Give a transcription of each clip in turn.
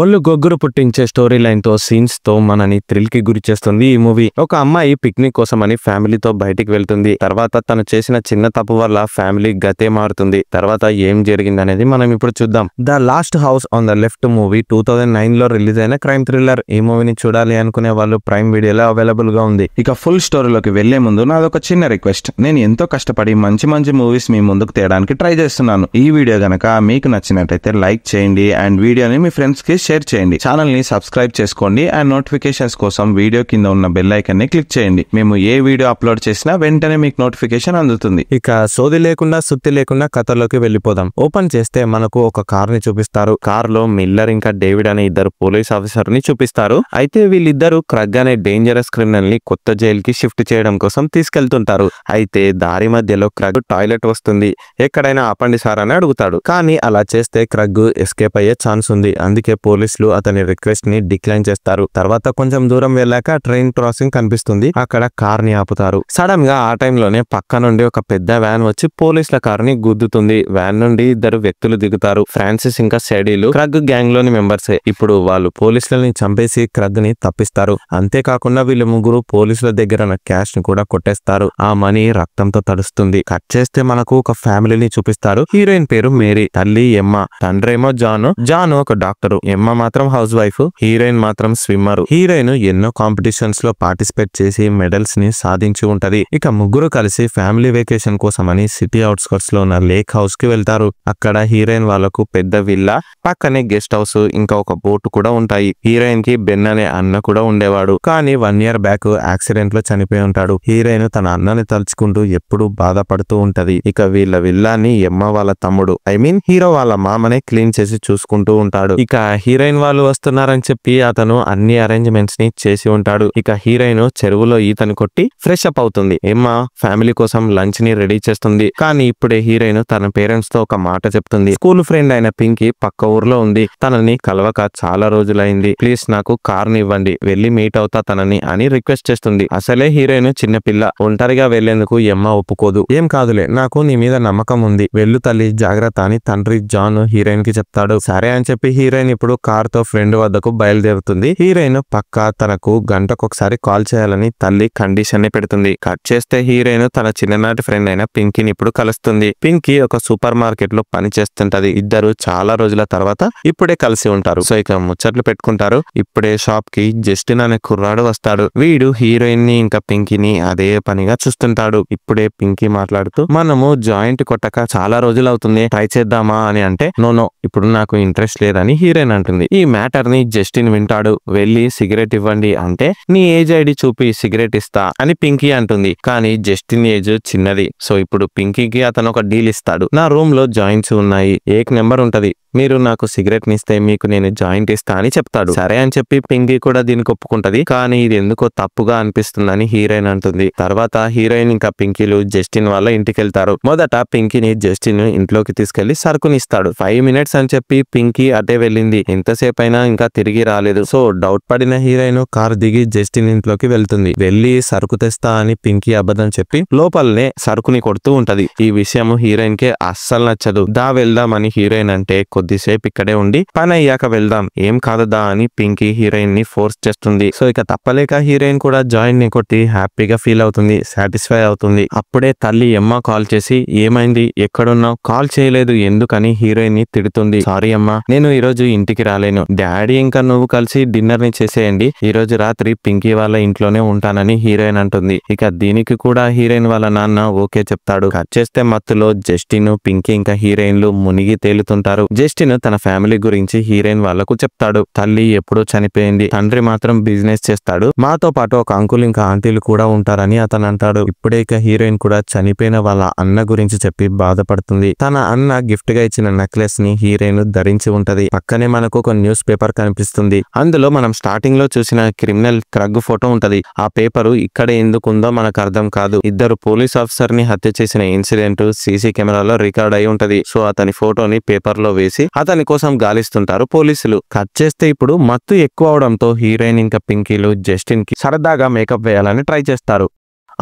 ఒళ్ళు గొగ్గురు పుట్టించే story line తో సీన్స్ తో మనని థ్రిల్ కి గురి చేస్తుంది ఈ మూవీ. ఒక అమ్మాయి పిక్నిక్ కోసం అని ఫ్యామిలీతో బయటికి వెళ్తుంది. తర్వాత తను చేసిన చిన్న తప్పు వల్ల ఫ్యామిలీ గతే మారుతుంది. తర్వాత ఏం జరిగిందనేది మనం ఇప్పుడు చూద్దాం. The last house on the left movie 2009 లో రిలీజ్ అయిన క్రైమ్ థ్రిల్లర్. ఈ మూవీని చూడాలి అనుకునే వాళ్ళు ప్రైమ్ వీడియోలో అవైలబుల్ గా ఉంది. ఇక ఫుల్ స్టోరీలోకి వెళ్లే ముందు నాదొక చిన్న రిక్వెస్ట్. నేను ఎంతో కష్టపడి మంచి మంచి మూవీస్ మీ ముందుకు తేయడానికి ట్రై చేస్తున్నాను. ఈ వీడియో గనక మీకు నచ్చినట్టయితే లైక్ చేయండి అండ్ వీడియోని మీ ఫ్రెండ్స్ కి షేర్ చేయండి. ఛానల్ ని సబ్స్క్రైబ్ చేసుకోండి అండ్ నోటిఫికేషన్స్ కోసం వీడియో కింద ఉన్న బెల్ ఐకాన్ ని క్లిక్ చేయండి. మేము ఏ వీడియో అప్లోడ్ చేసినా వెంటనే మీకు నోటిఫికేషన్ అందుతుంది. ఇక సోది లేకుండా సుత్తి లేకుండా కథలోకి వెళ్ళిపోదాం. ఓపెన్ చేస్తే మనకు ఒక కార్ ని చూపిస్తారు. కార్ లో మిల్లర్ ఇంకా డేవిడ్ అనే ఇద్దరు పోలీస్ ఆఫీసర్ ని చూపిస్తారు. అయితే వీళ్ళిద్దరు క్రగ్ అనే డేంజరస్ క్రిమినల్ ని కొత్త జైల్ కి షిఫ్ట్ చేయడం కోసం తీసుకెళ్తుంటారు. అయితే దారి మధ్యలో క్రగ్ టాయిలెట్ వస్తుంది. ఎక్కడైనా ఆపండి సార్ అని అడుగుతాడు. కానీ అలా చేస్తే క్రగ్ ఎస్కేప్ అయ్యే ఛాన్స్ ఉంది. అందుకే పోలీసులు అతని రిక్వెస్ట్ ని డిక్లైన్ చేస్తారు. తర్వాత కొంచెం దూరం వెళ్ళాక ట్రైన్ క్రాసింగ్ కనిపిస్తుంది. అక్కడ కార్ ని ఆపుతారు. సడన్ గా ఆ టైంలోనే పక్క నుండి ఒక పెద్ద వ్యాన్ వచ్చి పోలీసుల కార్ ని గుద్దుతుంది. వ్యాన్ నుండి ఇద్దరు వ్యక్తులు దిగుతారు. ఫ్రాన్సిస్ ఇంకా షెడీలు క్రగ్ గ్యాంగ్ లోని మెంబర్సే. ఇప్పుడు వాళ్ళు పోలీసులని చంపేసి క్రగ్ ని తప్పిస్తారు. అంతేకాకుండా వీళ్ళు ముగ్గురు పోలీసుల దగ్గర క్యాష్ ని కూడా కొట్టేస్తారు. ఆ మనీ రక్తంతో తడుస్తుంది. కట్ చేస్తే మనకు ఒక ఫ్యామిలీని చూపిస్తారు. హీరోయిన్ పేరు మేరీ, తల్లి ఎమ్మ, తండ్రేమో జాన్ ఒక డాక్టరు, ఎమ్మ మాత్రం హౌస్ వైఫ్, హీరోయిన్ మాత్రం స్విమ్మర్. హీరోయిన్ ఎన్నో కాంపిటీషన్స్ లో పార్టిసిపేట్ చేసి మెడల్స్ ని సాధించి ఉంటది. ఇక ముగ్గురు కలిసి ఫ్యామిలీ వెకేషన్ కోసం అని సిటీ అవుట్స్కర్ట్స్ లో ఉన్న లేక్ హౌస్ కి వెళ్తారు. అక్కడ హీరోయిన్ వాళ్ళకు పెద్ద విల్లా, పక్కనే గెస్ట్ హౌస్ ఇంకా ఒక బోట్ కూడా ఉంటాయి. హీరోయిన్ కి బెన్ అనే అన్న కూడా ఉండేవాడు. కానీ 1 year బ్యాక్ యాక్సిడెంట్ లో చనిపోయి ఉంటాడు. హీరోయిన్ తన అన్నని తలుచుకుంటూ ఎప్పుడు బాధపడుతూ ఉంటది. ఇక వీళ్ళ విల్లాని ఎమ్మ వాళ్ళ తమ్ముడు హీరో వాళ్ళ మామనే క్లీన్ చేసి చూసుకుంటూ ఉంటాడు. ఇక హీరోయిన్ వాళ్ళు వస్తున్నారని చెప్పి అతను అన్ని అరేంజ్మెంట్స్ ని చేసి ఉంటాడు. ఇక హీరోయిన్ చెరువులో ఈతను కొట్టి ఫ్రెష్ అప్ అవుతుంది. ఎమ్మ ఫ్యామిలీ కోసం లంచ్ ని రెడీ చేస్తుంది. కానీ ఇప్పుడే హీరోయిన్ తన పేరెంట్స్ తో ఒక మాట చెప్తుంది. స్కూల్ ఫ్రెండ్ అయిన పింకీ పక్క ఊర్లో ఉంది. తనని కలవక చాలా రోజులైంది. ప్లీజ్ నాకు కార్ ని ఇవ్వండి, వెళ్లి మీట్ అవుతా తనని అని రిక్వెస్ట్ చేస్తుంది. అసలే హీరోయిన్ చిన్నపిల్ల, ఒంటరిగా వెళ్లేందుకు ఎమ్మ ఒప్పుకోదు. ఏం కాదులే, నాకు నీ మీద నమ్మకం ఉంది, వెళ్ళు తల్లి, జాగ్రత్త అని తండ్రి జాన్ హీరోయిన్ కి చెప్తాడు. సరే అని చెప్పి హీరోయిన్ ఇప్పుడు కార్ తో ఫ్రెండ్ వద్దకు బయలుదేరుతుంది. హీరోయిన్ పక్కా తనకు గంటకొకసారి కాల్ చేయాలని తల్లి కండిషన్ ని పెడుతుంది. కట్ చేస్తే హీరోయిన్ తన చిన్ననాటి ఫ్రెండ్ అయిన పింకీని ఇప్పుడు కలుస్తుంది. పింకీ ఒక సూపర్ మార్కెట్ లో పని చేస్తుంటది. ఇద్దరు చాలా రోజుల తర్వాత ఇప్పుడే కలిసి ఉంటారు. సో ఇక ముచ్చట్లు పెట్టుకుంటారు. ఇప్పుడే షాప్ కి జస్టిన్ అనే కుర్రాడు వస్తాడు. వీడు హీరోయిన్ ని ఇంకా పింకీని అదే పనిగా చూస్తుంటాడు. ఇప్పుడే పింకీ మాట్లాడుతూ, మనము జాయింట్ కొట్టక చాలా రోజులు అవుతుంది, ట్రై చేద్దామా అని అంటే, నో ఇప్పుడు నాకు ఇంట్రెస్ట్ లేదని హీరోయిన్ అంటుంది. ఈ మ్యాటర్ ని జస్టిన్ వింటాడు. వెళ్ళి సిగరెట్ ఇవ్వండి అంటే, నీ ఏజ్ ఐడి చూపి సిగరెట్ ఇస్తా అని పింకీ అంటుంది. కానీ జస్టిన్ ఏజ్ చిన్నది. సో ఇప్పుడు పింకీకి అతను ఒక డీల్ ఇస్తాడు. నా రూమ్ లో జాయింట్స్ ఉన్నాయి, ఏక్ నెంబర్ ఉంటది, మీరు నాకు సిగరెట్ నిస్తే మీకు నేను జాయింట్ ఇస్తా అని చెప్తాడు. సరే అని చెప్పి పింకీ కూడా దీనికి ఒప్పుకుంటది. కానీ ఇది ఎందుకో తప్పుగా అనిపిస్తుందని హీరోయిన్ అంటుంది. తర్వాత హీరోయిన్ ఇంకా పింకీలు జస్టిన్ వాళ్ళ ఇంటికి వెళ్తారు. మొదట పింకీని జస్టిన్ ఇంట్లోకి తీసుకెళ్లి సరుకునిస్తాడు. 5 minutes అని చెప్పి పింకీ అటే వెళ్ళింది. ఎంతసేపు అయినా ఇంకా తిరిగి రాలేదు. సో డౌట్ పడిన హీరోయిన్ కార్ దిగి జస్టిన్ ఇంట్లోకి వెళ్తుంది. వెళ్లి సరుకు తెస్తా అని పింకీ అబద్ధం చెప్పి లోపలనే సరుకుని కొడుతూ ఉంటది. ఈ విషయం హీరోయిన్ కి అస్సలు నచ్చదు. దా వెళ్దాం అని హీరోయిన్ అంటే, కొద్దిసేపు ఇక్కడే ఉండి పని అయ్యాక వెళ్దాం, ఏం కాదదా అని పింకీ హీరోయిన్ ని ఫోర్స్ చేస్తుంది. సో ఇక తప్పలేక హీరోయిన్ కూడా జాయింట్ ని కొట్టి హ్యాపీగా ఫీల్ అవుతుంది, సాటిస్ఫై అవుతుంది. అప్పుడే తల్లి ఎమ్మ కాల్ చేసి, ఏమైంది, ఎక్కడున్నావు, కాల్ చేయలేదు ఎందుకని హీరోయిన్ ని తిడుతుంది. సారీ అమ్మా, నేను ఈ రోజు ఇంటికి రాలేను, డాడీ ఇంకా నువ్వు కలిసి డిన్నర్ ని చేసేయండి, ఈ రోజు రాత్రి పింకీ వాళ్ళ ఇంట్లోనే ఉంటానని హీరోయిన్ అంటుంది. ఇక దీనికి కూడా హీరోయిన్ వాళ్ళ నాన్న ఓకే చెప్తాడు. కట్ చేస్తే మత్తులో జస్టిన్, పింకీ ఇంకా హీరోయిన్లు మునిగి తేలుతుంటారు. జస్టిన్ తన ఫ్యామిలీ గురించి హీరోయిన్ వాళ్లకు చెప్తాడు. తల్లి ఎప్పుడో చనిపోయింది, తండ్రి మాత్రం బిజినెస్ చేస్తాడు, మాతో పాటు ఒక అంకుల్ ఇంకా ఆంటీలు కూడా ఉంటారని అతను అంటాడు. ఇప్పుడే ఇక హీరోయిన్ కూడా చనిపోయిన వాళ్ళ అన్న గురించి చెప్పి బాధపడుతుంది. తన అన్న గిఫ్ట్ గా ఇచ్చిన నెక్లెస్ ని హీరోయిన్ ధరించి ఉంటది. పక్కనే మనకు ఒక న్యూస్ పేపర్ కనిపిస్తుంది. అందులో మనం స్టార్టింగ్ లో చూసిన క్రిమినల్ క్రగ్ ఫోటో ఉంటది. ఆ పేపరు ఇక్కడ ఎందుకుందో మనకు అర్థం కాదు. ఇద్దరు పోలీస్ ఆఫీసర్ ని హత్య చేసిన ఇన్సిడెంట్ సీసీ కెమెరాలో రికార్డ్ అయి ఉంటది. సో అతని ఫోటోని పేపర్ లో వేసి అతని కోసం గాలిస్తుంటారు పోలీసులు. కట్ చేస్తే ఇప్పుడు మత్తు ఎక్కువ అవడంతో హీరోయిన్ ఇంకా పింకీలు జస్టిన్ కి సరదాగా మేకప్ వేయాలని ట్రై చేస్తారు.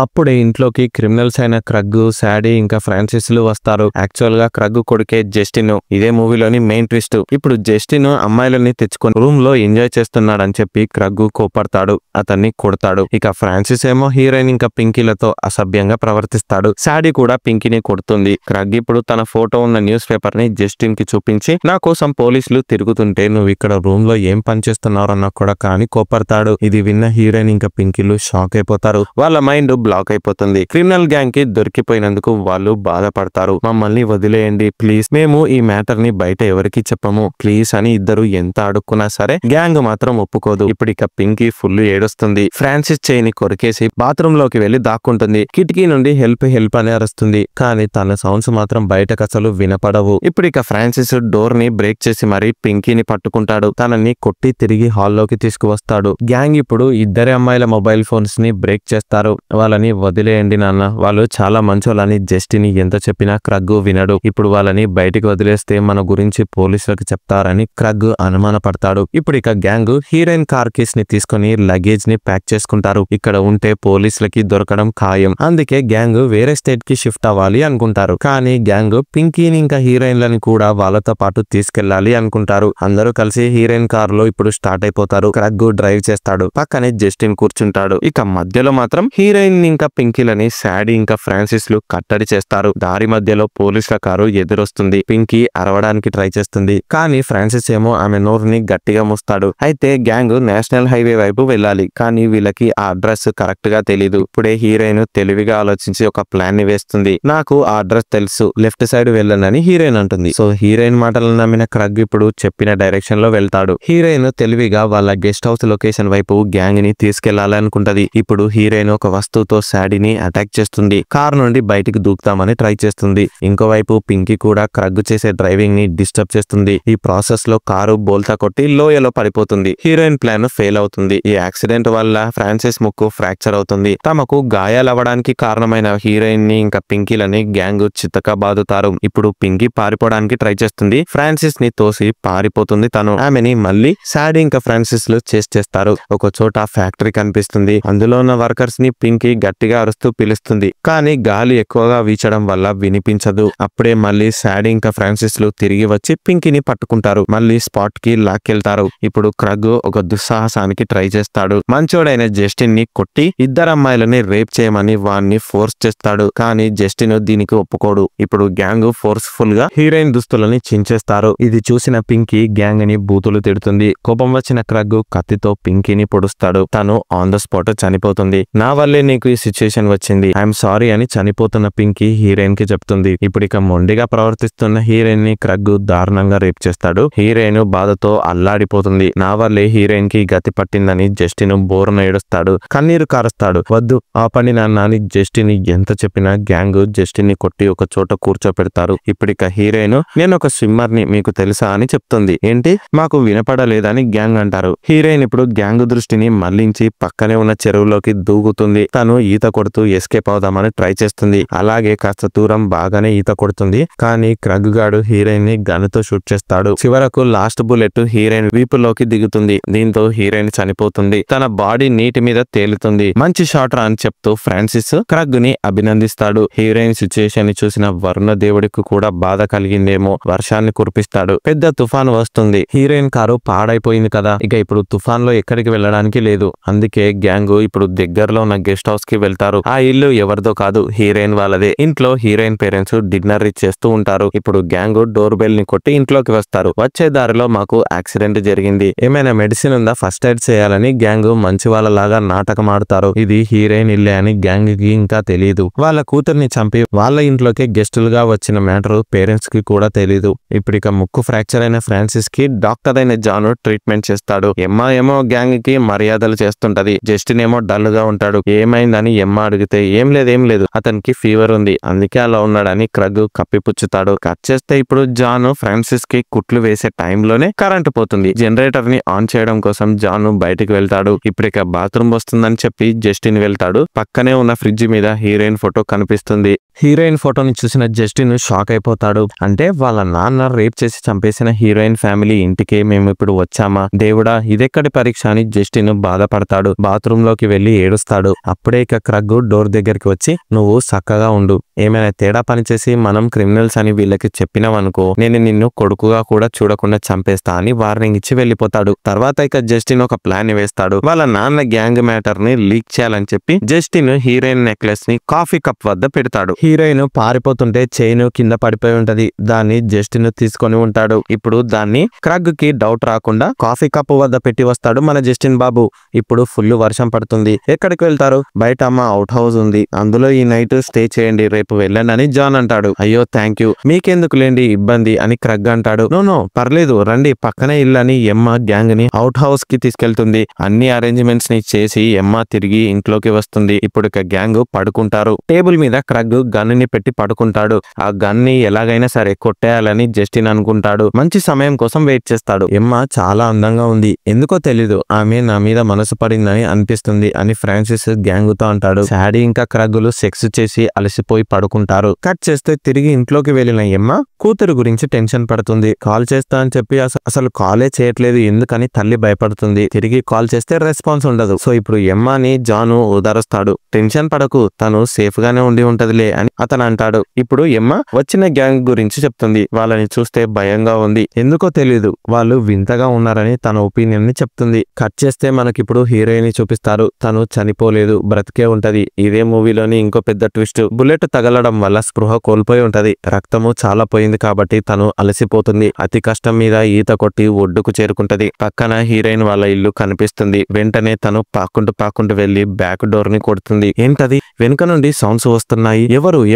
అప్పుడే ఇంట్లోకి క్రిమినల్స్ అయిన క్రగ్, శాడీ ఇంకా ఫ్రాన్సిస్ లు వస్తారు. యాక్చువల్ గా క్రగ్ కొడుకే జస్టిన్. ఇదే మూవీలోని మెయిన్ ట్విస్ట్. ఇప్పుడు జస్టిన్ అమ్మాయిలని తెచ్చుకొని రూమ్ లో ఎంజాయ్ చేస్తున్నాడని చెప్పి క్రగ్ కోపడతాడు, అతన్ని కొడతాడు. ఇక ఫ్రాన్సిస్ ఏమో హీరోయిన్ ఇంకా పింకీలతో అసభ్యంగా ప్రవర్తిస్తాడు. శాడీ కూడా పింకీని కొడుతుంది. క్రగ్ ఇప్పుడు తన ఫోటో ఉన్న న్యూస్ పేపర్ ని జస్టిన్ కి చూపించి, నా కోసం పోలీసులు తిరుగుతుంటే నువ్వు ఇక్కడ రూమ్ లో ఏం పని చేస్తున్నారన్న కూడా కానీ కోపడతాడు. ఇది విన్న హీరోయిన్ ఇంకా పింకీలు షాక్ అయిపోతారు. వాళ్ళ మైండ్ బ్లాక్ అయిపోతుంది. క్రిమినల్ గ్యాంగ్ కి దొరికిపోయినందుకు వాళ్ళు బాధపడతారు. మమ్మల్ని వదిలేయండి ప్లీజ్, మేము ఈ మ్యాటర్ ని బయట ఎవరికి చెప్పము ప్లీజ్ అని ఇద్దరు ఎంత అడుక్కున్నా సరే గ్యాంగ్ మాత్రం ఒప్పుకోదు. ఇప్పుడు ఇక పింకీ ఫుల్ ఏడుస్తుంది. ఫ్రాన్సిస్ చేయిని కొరికేసి బాత్రూమ్ లోకి వెళ్లి దాక్కుంటుంది. కిటికీ నుండి హెల్ప్ హెల్ప్ అని అరుస్తుంది. కానీ తన సౌండ్స్ మాత్రం బయటకు అసలు వినపడవు. ఇప్పుడు ఇక ఫ్రాన్సిస్ డోర్ ని బ్రేక్ చేసి మరి పింకీని పట్టుకుంటాడు. తనని కొట్టి తిరిగి హాల్లోకి తీసుకువస్తాడు. గ్యాంగ్ ఇప్పుడు ఇద్దరి అమ్మాయిల మొబైల్ ఫోన్స్ ని బ్రేక్ చేస్తారు. వాళ్ళని వదిలేయండి నాన్న, వాళ్ళు చాలా మంచోళ్ళని జస్టిన్ ఎంత చెప్పినా క్రగ్ వినడు. ఇప్పుడు వాళ్ళని బయటికి వదిలేస్తే మన గురించి పోలీసులకు చెప్తారని క్రగ్ అనుమానపడతాడు. ఇప్పుడు ఇక గ్యాంగ్ హీరోయిన్ కార్ కీస్ ని తీసుకుని లగేజ్ ని ప్యాక్ చేసుకుంటారు. ఇక్కడ ఉంటే పోలీసులకి దొరకడం ఖాయం. అందుకే గ్యాంగ్ వేరే స్టేట్ కి షిఫ్ట్ అవ్వాలి అనుకుంటారు. కానీ గ్యాంగ్ పింకీని ఇంకా హీరోయిన్లని కూడా వాళ్ళతో పాటు తీసుకెళ్లాలి అనుకుంటారు. అందరూ కలిసి హీరోయిన్ కార్ లో ఇప్పుడు స్టార్ట్ అయిపోతారు. క్రగ్ డ్రైవ్ చేస్తాడు, పక్కనే జస్టిన్ కూర్చుంటాడు. ఇక మధ్యలో మాత్రం హీరోయిన్ ఇంకా పింకీలని శాడీ ఇంకా ఫ్రాన్సిస్ లు కట్టడి చేస్తారు. దారి మధ్యలో పోలీసుల కారు ఎదురొస్తుంది. పింకీ అరవడానికి ట్రై చేస్తుంది, కానీ ఫ్రాన్సిస్ ఏమో ఆమె నోరుని గట్టిగా మూస్తాడు. అయితే గ్యాంగ్ నేషనల్ హైవే వైపు వెళ్ళాలి, కానీ వీళ్ళకి ఆ అడ్రస్ కరెక్ట్ గా తెలీదు. ఇప్పుడే హీరోయిన్ తెలివిగా ఆలోచించి ఒక ప్లాన్ ని వేస్తుంది. నాకు ఆ అడ్రస్ తెలుసు, లెఫ్ట్ సైడ్ వెళ్ళనని హీరోయిన్ అంటుంది. సో హీరోయిన్ మాటలను నమ్మిన క్రగ్ ఇప్పుడు చెప్పిన డైరెక్షన్ లో వెళ్తాడు. హీరోయిన్ తెలివిగా వాళ్ళ గెస్ట్ హౌస్ లొకేషన్ వైపు గ్యాంగ్ ని తీసుకెళ్లాలనుకుంటది. ఇప్పుడు హీరోయిన్ ఒక వస్తువుతో శాడీని అటాక్ చేస్తుంది. కార్ నుండి బయటికి దూకుతామని ట్రై చేస్తుంది. ఇంకోవైపు పింకీ కూడా క్రగ్ చేసే డ్రైవింగ్ ని డిస్టర్బ్ చేస్తుంది. ఈ ప్రాసెస్ లో కారు బోల్తా కొట్టి లోయలో పడిపోతుంది. హీరోయిన్ ప్లాన్ ఫెయిల్ అవుతుంది. ఈ యాక్సిడెంట్ వల్ల ఫ్రాన్సిస్ ముక్కు ఫ్రాక్చర్ అవుతుంది. తమకు గాయాలవ్వడానికి కారణమైన హీరోయిన్ ని ఇంకా పింకీలని గ్యాంగ్ చిత్తగా బాదుతారు. ఇప్పుడు పింకీ పారిపోవడానికి ట్రై చేస్తుంది. ఫ్రాన్సిస్ ని తోసి పారిపోతుంది తను. ఆమెని మళ్ళీ శాడీ ఇంకా ఫ్రాన్సిస్ లు చేస్తారు. ఒక చోట ఫ్యాక్టరీ కనిపిస్తుంది. అందులో ఉన్న వర్కర్స్ ని పింకీ గట్టిగా అరుస్తూ పిలుస్తుంది. కానీ గాలి ఎక్కువగా వీచడం వల్ల వినిపించదు. అప్పుడే మళ్ళీ శాడీ ఇంకా ఫ్రాన్సిస్ లు తిరిగి వచ్చి పింకీని పట్టుకుంటారు. మళ్ళీ స్పాట్ కి లాక్కెళ్తారు. ఇప్పుడు క్రగ్ ఒక దుస్సాహసానికి ట్రై చేస్తాడు. మంచోడైన జస్టిన్ ని కొట్టి ఇద్దరు అమ్మాయిలని రేప్ చేయమని వాణ్ణి ఫోర్స్ చేస్తాడు. కానీ జస్టిన్ దీనికి ఒప్పుకోడు. ఇప్పుడు గ్యాంగ్ ఫోర్స్ఫుల్ గా హీరోయిన్ దుస్తులని చించేస్తారు. ఇది చూసిన పింకీ గ్యాంగ్ ని బూతులు తిడుతుంది. కోపం వచ్చిన క్రగ్ కత్తితో పింకీని పొడుస్తాడు. తను ఆన్ ద స్పాట్ చనిపోతుంది. నా వల్లే నీకు ఈ సిచ్యుయేషన్ వచ్చింది, ఐఎమ్ సారీ అని చనిపోతున్న పింకీ హీరోయిన్ కి చెప్తుంది. ఇప్పుడు ఇక మొండిగా ప్రవర్తిస్తున్న హీరోయిన్ ని క్రగ్ దారుణంగా రేప్ చేస్తాడు. హీరోయిన్ బాధతో అల్లాడిపోతుంది. నా వల్లే హీరోయిన్ కి గతి పట్టిందని జస్టిన్ బోరున ఏడుస్తాడు, కన్నీరు కారుస్తాడు. వద్దు ఆపండి నాన్న అని జస్టిన్ ఎంత చెప్పినా గ్యాంగ్ జస్టిన్ ని కొట్టి ఒక చోట కూర్చోపెడతారు. ఇప్పుడిక హీరోయిన్ నేను ఒక స్విమ్మర్ ని మీకు తెలుసా అని చెప్తుంది. ఏంటి మాకు వినపడలేదని గ్యాంగ్ అంటారు. హీరోయిన్ ఇప్పుడు గ్యాంగ్ దృష్టిని మళ్లించి పక్కనే ఉన్న చెరువులోకి దూకుతుంది. తను ఈత కొడుతూ ఎస్కేప్ అవుదామని ట్రై చేస్తుంది. అలాగే కాస్త దూరం బాగానే ఈత కొడుతుంది. కానీ క్రగ్ గాడు హీరోయిన్ ని గన్తో షూట్ చేస్తాడు. చివరకు లాస్ట్ బుల్లెట్ హీరోయిన్ వీపులోకి దిగుతుంది. దీంతో హీరోయిన్ చనిపోతుంది. తన బాడీ నీటి మీద తేలుతుంది. మంచి షాట్ రా అని చెప్తూ ఫ్రాన్సిస్ క్రగ్ ని అభినందిస్తాడు. హీరోయిన్ సిచ్యుయేషన్ ని చూసిన వరుణ దేవుడికి కూడా బాధ కలిగిందేమో వర్షాన్ని కురిపిస్తాడు. పెద్ద తుఫాను వస్తుంది. హీరోయిన్ కారు పాడైపోయింది కదా, ఇక ఇప్పుడు తుఫాన్ లో ఎక్కడికి వెళ్ళడానికి లేదు. అందుకే గ్యాంగ్ ఇప్పుడు దగ్గరలో ఉన్న గెస్ట్ హౌస్ కి వెళ్తారు. ఆ ఇల్లు ఎవరిదో కాదు, హీరోయిన్ వాళ్ళదే. ఇంట్లో హీరోయిన్ పేరెంట్స్ డిన్నర్ ఇచ్చేస్తూ ఉంటారు. ఇప్పుడు గ్యాంగ్ డోర్ బెల్ ని కొట్టి ఇంట్లోకి వస్తారు. వచ్చే దారిలో మాకు యాక్సిడెంట్ జరిగింది, ఏమైనా మెడిసిన్ ఉందా, ఫస్ట్ ఎయిడ్ చేయాలని గ్యాంగ్ మంచి వాళ్ళలాగా నాటకం ఆడతారు. ఇది హీరోయిన్ ఇల్లే అని గ్యాంగ్ కి ఇంకా తెలియదు. వాళ్ళ కూతుర్ని చంపి వాళ్ళ ఇంట్లోకి గెస్టులుగా వచ్చిన మ్యాటర్ పేరెంట్స్ కి కూడా తెలీదు. ఇప్పుడు ఇక ముక్కు ఫ్రాక్చర్ అయిన ఫ్రాన్సిస్ కి డాక్టర్ అయిన జాన్ ట్రీట్మెంట్ చేస్తాడు. ఎమ్మా ఏమో గ్యాంగ్ కి మర్యాదలు చేస్తుంటది. జస్టిన్ ఏమో డల్ గా ఉంటాడు. ఏమైందని ఎమ్మ అడిగితే ఏం లేదు అతనికి ఫీవర్ ఉంది, అందుకే అలా ఉన్నాడని క్రగ్ కప్పిపుచ్చుతాడు. కట్ చేస్తే ఇప్పుడు జాన్ ఫ్రాన్సిస్ కి కుట్లు వేసే టైంలోనే కరెంట్ పోతుంది. జనరేటర్ ని ఆన్ చేయడం కోసం జాన్ బయటికి వెళ్తాడు. ఇప్పుడిక బాత్రూమ్ వస్తుందని చెప్పి జస్టిన్ వెళ్తాడు. పక్కనే ఉన్న ఫ్రిడ్జ్ మీద హీరోయిన్ ఫోటో కనిపిస్తుంది. హీరోయిన్ ఫోటోని చూసిన జస్టిన్ షాక్ అయిపోతాడు. అంటే వాళ్ళ నాన్న రేప్ చేసి చంపేసిన హీరోయిన్ ఫ్యామిలీ ఇంటికి మేము ఇప్పుడు వచ్చామా దేవుడా, ఇదెక్కడి పరీక్ష అని జస్టిన్ బాధపడతాడు. బాత్రూమ్ లోకి వెళ్లి ఏడుస్తాడు. అప్పుడే ఇక క్రగ్ డోర్ దగ్గరికి వచ్చి నువ్వు చక్కగా ఉండు, ఏమైనా తేడా పనిచేసి మనం క్రిమినల్స్ అని వీళ్ళకి చెప్పినావనుకో నేను నిన్ను కొడుకుగా కూడా చూడకుండా చంపేస్తా అని వార్నింగ్ ఇచ్చి వెళ్ళిపోతాడు. తర్వాత ఇక జస్టిన్ ఒక ప్లాన్ వేస్తాడు. వాళ్ళ నాన్న గ్యాంగ్ మ్యాటర్ ని లీక్ చేయాలని చెప్పి జస్టిన్ హీరోయిన్ నెక్లెస్ ని కాఫీ కప్ వద్ద పెడతాడు. హీరోయిన్ పారిపోతుంటే చైన్ కింద పడిపోయి ఉంటది. దాన్ని జస్టిన్ తీసుకొని ఉంటాడు. ఇప్పుడు దాన్ని క్రగ్ కి డౌట్ రాకుండా కాఫీ కప్ వద్ద పెట్టి వస్తాడు మన జస్టిన్ బాబు. ఇప్పుడు ఫుల్ వర్షం పడుతుంది. ఎక్కడికి వెళ్తారు? బయట మా అవుట్ హౌస్ ఉంది, అందులో ఈ నైట్ స్టే చేయండి, రేపు వెళ్ళండి అని జాన్ అంటాడు. అయ్యో థ్యాంక్ యూ, మీకెందుకు లేండి ఇబ్బంది అని క్రగ్ అంటాడు. నో పర్లేదు రండి, పక్కనే ఇల్లు అని ఎమ్మ గ్యాంగ్ ని అవుట్ హౌస్ కి తీసుకెళ్తుంది. అన్ని అరేంజ్మెంట్స్ ని చేసి ఎమ్మ తిరిగి ఇంట్లోకి వస్తుంది. ఇప్పుడు ఇక గ్యాంగ్ పడుకుంటారు. టేబుల్ మీద క్రగ్ గన్ ని పెట్టి పడుకుంటాడు. ఆ గన్ ని ఎలాగైనా సరే కొట్టేయాలని జస్టిన్ అనుకుంటాడు. మంచి సమయం కోసం వెయిట్ చేస్తాడు. ఎమ్మ చాలా అందంగా ఉంది, ఎందుకో తెలీదు ఆమె నా మీద మనసు పడిందని అనిపిస్తుంది అని ఫ్రాన్సిస్ గ్యాంగ్ తో అంటాడు. శాడీ ఇంకా క్రగ్గులు సెక్స్ చేసి అలసిపోయి పడుకుంటారు. కట్ చేస్తే తిరిగి ఇంట్లోకి వెళ్లిన ఎమ్మ కూతురు గురించి టెన్షన్ పడుతుంది. కాల్ చేస్తా అని చెప్పి అసలు కాలే చేయట్లేదు ఎందుకని తల్లి భయపడుతుంది. తిరిగి కాల్ చేస్తే రెస్పాన్స్ ఉండదు. సో ఇప్పుడు ఎమ్మని జాను ఓదారుస్తాడు. టెన్షన్ పడకు, తను సేఫ్ గానే ఉండి ఉంటదిలే అని అతను అంటాడు. ఇప్పుడు ఎమ్మ వచ్చిన గ్యాంగ్ గురించి చెప్తుంది. వాళ్ళని చూస్తే భయంగా ఉంది, ఎందుకో తెలీదు వాళ్ళు వింతగా ఉన్నారని తన ఒపీనియన్ ని చెప్తుంది. కట్ చేస్తే మనకిప్పుడు హీరోయిన్ ని చూపిస్తారు. తను చనిపోలేదు, బ్రతికే ఉంటది. ఇదే మూవీలోని ఇంకో పెద్ద ట్విస్ట్, బుల్లెట్ తగలడం వల్ల స్పృహ కోల్పోయి ఉంటది. రక్తము చాలా పోయింది కాబట్టి తను అలసిపోతుంది. అతి కష్టం మీద ఈత కొట్టి ఒడ్డుకు చేరుకుంటది. పక్కన హీరోయిన్ వాళ్ళ ఇల్లు కనిపిస్తుంది. వెంటనే తను పాక్కుంటూ వెళ్లి బ్యాక్ డోర్ ని కొడుతుంది. ఏంటది? వెనుక నుండి సౌండ్స్ వస్తున్నాయి.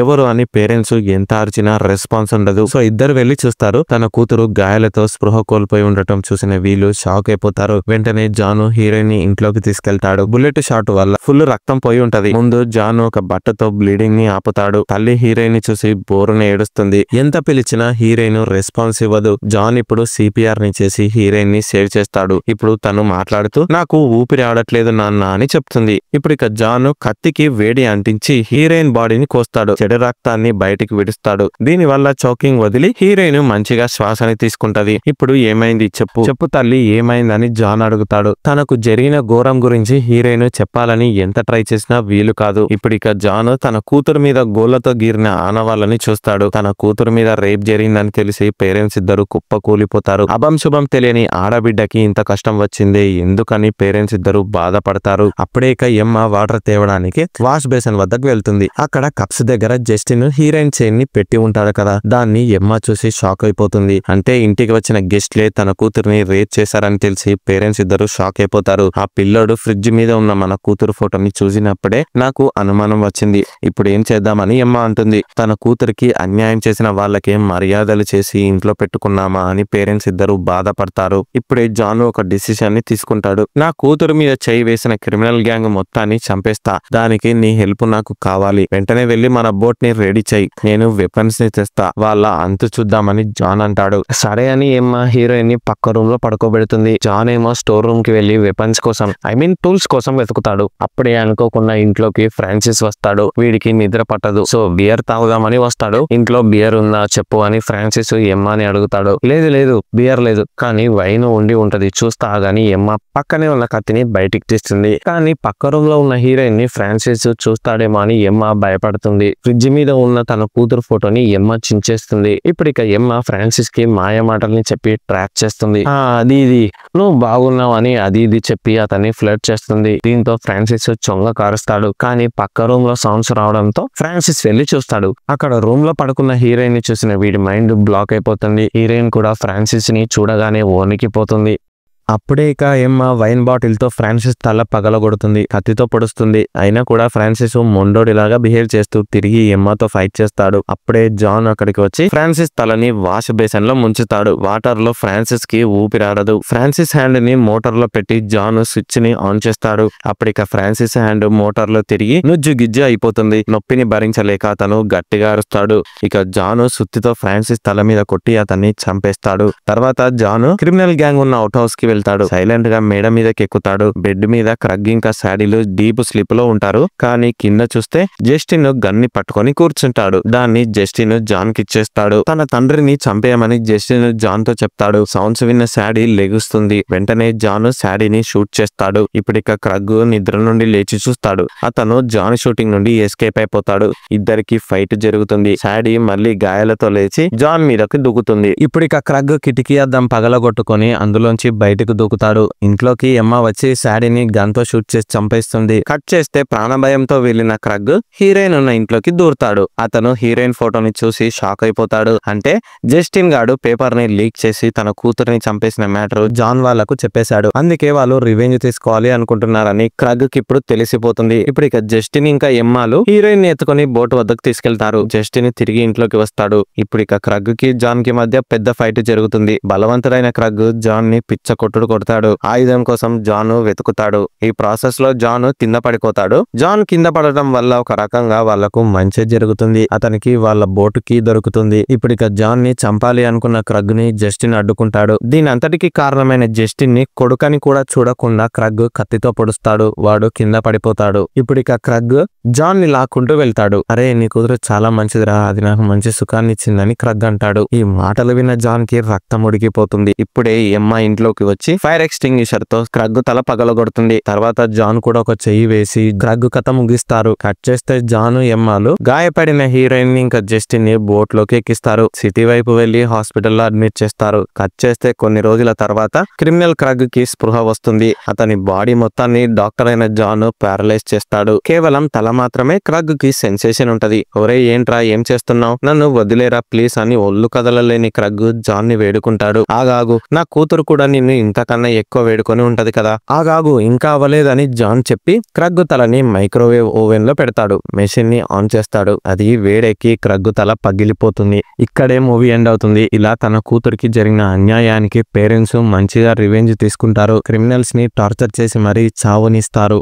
ఎవరు అని పేరెంట్స్ ఎంత అరిచినా రెస్పాన్స్ ఉండదు. సో ఇద్దరు వెళ్లి చూస్తారు. తన కూతురు గాయాలతో స్పృహ కోల్పోయి ఉండటం చూసిన వీళ్ళు షాక్ అయిపోతారు. వెంటనే జాను హీరోయిన్ ని ఇంట్లోకి తీసుకెళ్తాడు. బుల్లెట్ షాట్ వల్ల ఫుల్ రక్తం పోయి ఉంటది. ముందు జాను ఒక బట్టతో బ్లీడింగ్ ని ఆపుతాడు. తల్లి హీరోయిన్ ని చూసి బోరున ఏడుస్తుంది. ఎంత పిలిచినా హీరోయిన్ రెస్పాన్స్ ఇవ్వదు. జాన్ ఇప్పుడు సిపిఆర్ ని చేసి హీరోయిన్ ని సేవ్ చేస్తాడు. ఇప్పుడు తను మాట్లాడుతూ నాకు ఊపిరి ఆడట్లేదు నాన్న అని చెప్తుంది. ఇప్పుడు ఇక జాన్ కత్తికి వేడి అంటించి హీరోయిన్ బాడీని కోస్తాడు. చెడు రక్తాన్ని బయటికి విడుస్తాడు. దీని వల్ల చోకింగ్ వదిలి హీరోయిన్ మంచిగా శ్వాసని తీసుకుంటది. ఇప్పుడు ఏమైంది చెప్పు తల్లి ఏమైందని జాన్ అడుగుతాడు. తనకు జరిగిన ఘోరం గురించి హీరోయిన్ చెప్పాలని ఎంత ట్రై చేసినా వీలు కాదు. ఇప్పుడు ఇక జాన్ తన కూతురు మీద గోళ్లతో గీరిన ఆనవాళ్ళని చూస్తాడు. తన కూతురు మీద రేప్ జరిగిందని తెలిసి పేరెంట్స్ ఇద్దరు కుప్ప కూలిపోతారు. అభం శుభం తెలియని ఆడబిడ్డకి ఇంత కష్టం వచ్చింది ఎందుకని పేరెంట్స్ ఇద్దరు బాధపడతారు. అప్పుడే ఇక ఎమ్మ వాటర్ తేవడానికి వాష్ బేసిన్ వద్దకు వెళ్తుంది. అక్కడ కప్స్ దగ్గర జస్టిన్ హీరోయిన్ చైన్ ని పెట్టి ఉంటాడు కదా, దాన్ని ఎమ్మ చూసి షాక్ అయిపోతుంది. అంటే ఇంటికి వచ్చిన గెస్ట్లే తన కూతురుని రేప్ చేశారని తెలిసి పేరెంట్స్ ఇద్దరు షాక్ అయిపోతారు. ఆ పిల్లోడు ఫ్రిడ్జ్ మీద ఉన్న మన కూతురు ఫోటోని చూసినప్పుడే నాకు అనుమానం వచ్చింది. ఇప్పుడు ఏం చేద్దామని ఎమ్మ అంటుంది. తన కూతురికి అన్యాయం చేసిన వాళ్ళకే మర్యాదలు చేసి ఇంట్లో పెట్టుకున్నామా అని పేరెంట్స్ ఇద్దరు బాధపడతారు. ఇప్పుడే జాను ఒక డిసిషన్ ని తీసుకుంటాడు. నా కూతురు మీద చేయి వేసిన క్రిమినల్ గ్యాంగ్ మొత్తాన్ని చంపేస్తా, దానికి నీ హెల్ప్ నాకు కావాలి. వెంటనే వెళ్లి మన బోట్ ని రెడీ చేయి, నేను వెపన్స్ ని తెస్తా, వాళ్ళ అంతు చూద్దామని జాన్ అంటాడు. సరే అని ఎమ్మ హీరోయిన్ ని పక్క రూమ్ లో పడుకోబెడుతుంది. జాన్ ఏమో స్టోర్ రూమ్ కి వెళ్లి వెపన్స్ కోసం టూల్స్ కోసం వెతుకుతాడు. అప్పుడే అనుకోకుండా ఇంట్లోకి ఫ్రాన్సిస్ వస్తాడు. వీడికి నిద్ర పట్టదు. సో బియర్ తాగుదామని వస్తాడు. ఇంట్లో బియర్ ఉందా చెప్పు అని ఫ్రాన్సిస్ ఎమ్మని అడుగుతాడు. లేదు బియర్ లేదు, కానీ వైన్ ఉండి ఉంటది చూస్తా గాని ఎమ్మ పక్కనే ఉన్న కత్తిని బయటికి తీస్తుంది. కానీ పక్క రూమ్ లో ఉన్న హీరోయిన్ ని ఫ్రాన్సిస్ చూస్తాడేమో అని ఎమ్మ భయపడుతుంది. ఫ్రిడ్జ్ మీద ఉన్న తన కూతురు ఫోటోని ఎమ్మ చించేస్తుంది. ఇప్పుడు ఇక ఎమ్మ ఫ్రాన్సిస్ కి మాయ మాటల్ని చెప్పి ట్రాప్ చేస్తుంది. అది నువ్వు బాగున్నావు అని అది చెప్పి అతన్ని ఫ్లర్ట్ చేస్తుంది. దీంతో ఫ్రాన్సిస్ చొంగ కారుస్తాడు. కానీ పక్క రూమ్ లో సౌండ్స్ రావడంతో ఫ్రాన్సిస్ వెళ్లి చూస్తాడు. అక్కడ రూమ్ లో పడుకున్న హీరోయిన్ ని చూసిన వీడి మైండ్ బ్లాక్ అయిపోతుంది. హీరోయిన్ కూడా ఫ్రాన్సిస్ ని చూడగానే వణికిపోతుంది. అప్పుడే ఇక ఎమ్మ వైన్ బాటిల్ తో ఫ్రాన్సిస్ తల పగలగొడుతుంది, కత్తితో పొడుస్తుంది. అయినా కూడా ఫ్రాన్సిస్ మొండోడిలాగా బిహేవ్ చేస్తూ తిరిగి ఎమ్మతో ఫైట్ చేస్తాడు. అప్పుడే జాన్ అక్కడికి వచ్చి ఫ్రాన్సిస్ తలని వాష్ బేసిన్ లో ముంచుతాడు. వాటర్ లో ఫ్రాన్సిస్ కి ఊపిరాడదు. ఫ్రాన్సిస్ హ్యాండ్ ని మోటార్ లో పెట్టి జాన్ స్విచ్ ని ఆన్ చేస్తాడు. అప్పటిక ఫ్రాన్సిస్ హ్యాండ్ మోటార్ లో తిరిగి నుజ్జు గిజ్జు అయిపోతుంది. నొప్పిని భరించలేక అతను గట్టిగా అరుస్తాడు. ఇక జాన్ సుత్తితో ఫ్రాన్సిస్ తల మీద కొట్టి అతన్ని చంపేస్తాడు. తర్వాత జాన్ క్రిమినల్ గ్యాంగ్ ఉన్న అవుట్ హౌస్ కి వెళ్తాడు. సైలెంట్ గా మేడ మీదకి ఎక్కుతాడు. బెడ్ మీద క్రగ్ ఇంకా శాడీలు డీప్ స్లీప్ లో ఉంటారు. కానీ కింద చూస్తే జస్టిన్ గన్ని పట్టుకొని కూర్చుంటాడు. దాన్ని జస్టిన్ జాన్ కి ఇచ్చేస్తాడు. తన తండ్రిని చంపేయమని జస్టిన్ జాన్ తో చెప్తాడు. సౌండ్స్ విన్న శాడీ లెగుస్తుంది. వెంటనే జాన్ శాడీని షూట్ చేస్తాడు. ఇప్పుడిక క్రగ్ నిద్ర నుండి లేచి చూస్తాడు. అతను జాన్ షూటింగ్ నుండి ఎస్కేప్ అయిపోతాడు. ఇద్దరికి ఫైట్ జరుగుతుంది. శాడీ మళ్ళీ గాయాలతో లేచి జాన్ మీదకి దూకుతుంది. ఇప్పుడిక క్రగ్ కిటికీ అద్దం పగలగొట్టుకొని అందులోంచి బయటకు దూకుతాడు. ఇంట్లోకి ఎమ్మ వచ్చి శాడీని గన్ తో షూట్ చేసి చంపేస్తుంది. కట్ చేస్తే ప్రాణభయంతో వెళ్లిన క్రగ్ హీరోయిన్ ఉన్న ఇంట్లోకి దూరుతాడు. అతను హీరోయిన్ ఫోటోని చూసి షాక్ అయిపోతాడు. అంటే జస్టిన్ గాడు పేపర్ ని లీక్ చేసి తన కూతురిని చంపేసిన మ్యాటర్ జాన్ వాళ్లకు చెప్పేశాడు. అందుకే వాళ్ళు రివెంజ్ తీసుకోవాలి అనుకుంటున్నారని క్రగ్ కి ఇప్పుడు తెలిసిపోతుంది. ఇప్పుడు ఇక జస్టిన్ ఇంకా ఎమ్మాలు హీరోయిన్ ని ఎత్తుకొని బోట్ వద్దకు తీసుకెళ్తారు. జస్టిన్ తిరిగి ఇంట్లోకి వస్తాడు. ఇప్పుడు ఇక క్రగ్ కి జాన్ కి మధ్య పెద్ద ఫైట్ జరుగుతుంది. బలవంతుడైన క్రగ్ జాన్ ని పిచ్చ కొట్టుడు కొడతాడు. ఆయుధం కోసం జాన్ వెతుకుతాడు. ఈ ప్రాసెస్ లో జాన్ కింద పడిపోతాడు. జాన్ కింద పడటం వల్ల ఒక రకంగా వాళ్లకు మంచి జరుగుతుంది. అతనికి వాళ్ళ బోటు కీ దొరుకుతుంది. ఇప్పుడు ఇక జాన్ ని చంపాలి అనుకున్న క్రగ్ ని జస్టిన్ అడ్డుకుంటాడు. దీని అంతటికి కారణమైన జస్టిన్ ని కొడుకని కూడా చూడకుండా క్రగ్ కత్తితో పొడుస్తాడు. వాడు కింద పడిపోతాడు. ఇప్పుడు ఇక క్రగ్ జాన్ ని లాక్కుంటూ వెళ్తాడు. అరే నీ కూతురు చాలా మంచిదిరా, అది నాకు మంచి సుఖాన్ని ఇచ్చిందని క్రగ్ అంటాడు. ఈ మాటలు విన్న జాన్ కి రక్తం ఉడికిపోతుంది. ఇప్పుడే ఎమ్మ ఇంట్లోకి వచ్చి ఫైర్ ఎక్స్టింగ్విషర్ తో క్రగ్ తల పగలగొడుతుంది. తర్వాత జాన్ కూడా ఒక చెయ్యి వేసి క్రగ్ కథ ముగిస్తారు. కట్ చేస్తే జాన్ ఎమ్మాలు గాయపడిన హీరోయిన్ ని ఇంకా జస్టిన్ ని బోట్ లోకి ఎక్కిస్తారు. సిటీ వైపు వెళ్లి హాస్పిటల్లో అడ్మిట్ చేస్తారు. కట్ చేస్తే కొన్ని రోజుల తర్వాత క్రిమినల్ క్రగ్ కి స్పృహ వస్తుంది. అతని బాడీ మొత్తాన్ని డాక్టర్ అయిన జాన్ ప్యారలైజ్ చేస్తాడు. కేవలం తల మాత్రమే క్రగ్ కి సెన్సేషన్ ఉంటది. ఒరే ఏంట్రా ఏం చేస్తున్నావు, నన్ను వదిలేరా ప్లీజ్ అని ఒళ్ళు కదలలేని క్రగ్ జాన్ ని వేడుకుంటాడు. ఆగాగు, నా కూతురు కూడా నిన్ను ఇంతకన్నా ఎక్కువ వేడుకొని ఉంటది కదా, ఆగాగు ఇంకా అవ్వలేదని జాన్ చెప్పి క్రగ్ తలని మైక్రోవేవ్ ఓవెన్ లో పెడతాడు. మెషిన్ ని ఆన్ చేస్తాడు. అది వేడెక్కి క్రగ్ తల పగిలిపోతుంది. ఇక్కడే మూవీ ఎండ్ అవుతుంది. ఇలా తన కూతురికి జరిగిన అన్యాయానికి పేరెంట్స్ మంచిగా రివెంజ్ తీసుకుంటారు. క్రిమినల్స్ ని టార్చర్ చేసి మరీ చావునిస్తారు.